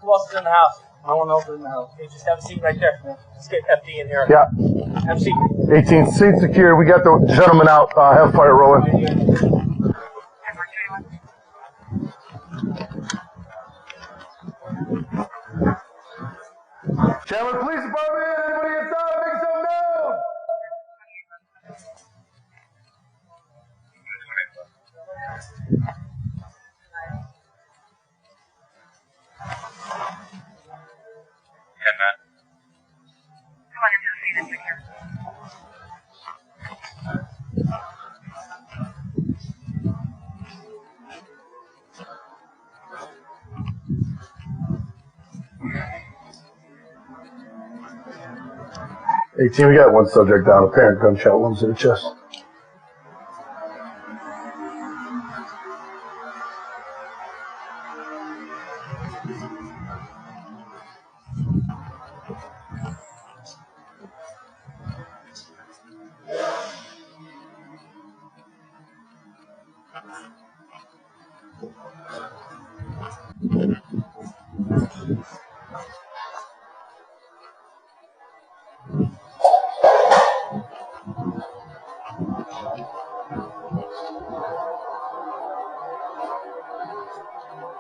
Who else is in the house? No one else is in the house. You just have a seat right there. Let's get FD in here. Yeah. Have a seat. 18 seat secure. We got the gentleman out. Have fire rolling. Chandler Police Department, anybody inside? Make some noise! Yeah, Matt. Come on into the seat and secure. 18, we got one subject down. Apparent gunshot wounds to the chest.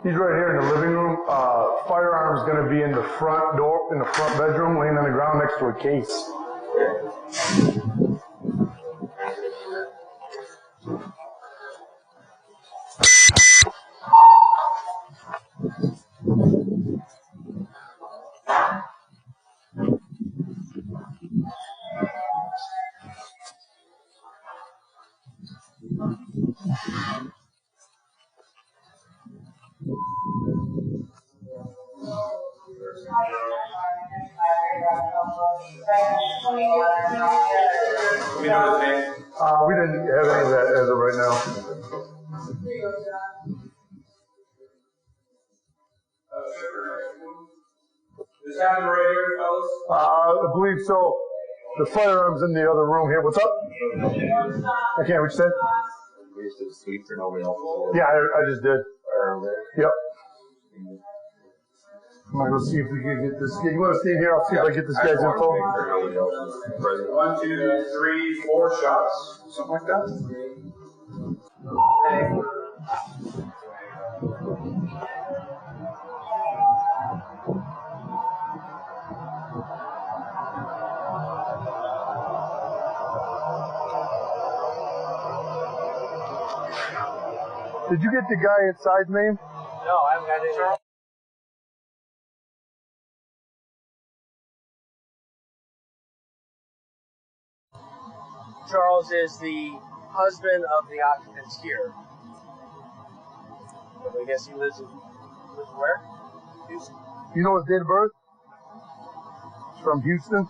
He's right here in the living room. Firearm's going to be in the front door, in the front bedroom, laying on the ground next to a case. We didn't have any of that as of right now. This happened right here, fellas? I believe so. The firearm's in the other room here. What's up? I can't, what you said? Yeah, I just did. Yep. I'm gonna go see if we can get this. You want to stay here? I'll see if I get this guy's info. 1, 2, 3, 4 shots. Something like that. Did you get the guy inside's name? No, I haven't got it. Charles is the husband of the occupants here. But I guess he lives where? Houston. You know his date of birth? He's from Houston.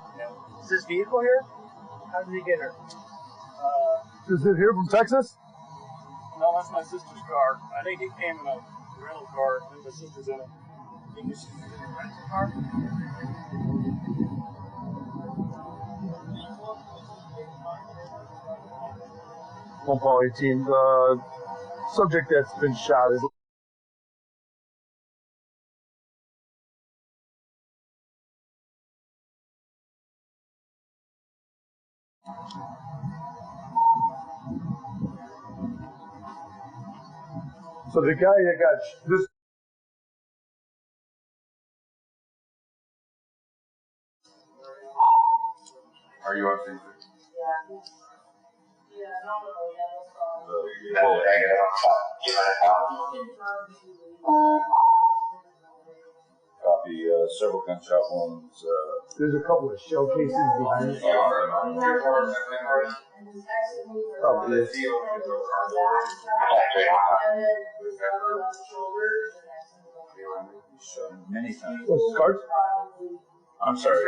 Is this vehicle here? How did he get here? Is it here from Texas? No, that's my sister's car. I think he came in a rental car. I think my sister's in it. He was in a rental car? Phone call 18. The subject that's been shot is. So the guy that got this. Are you on Facebook? Copy, several gunshot wounds. There's a couple of shell cases behind it. Probably is. Many times. What's the card? I'm sorry.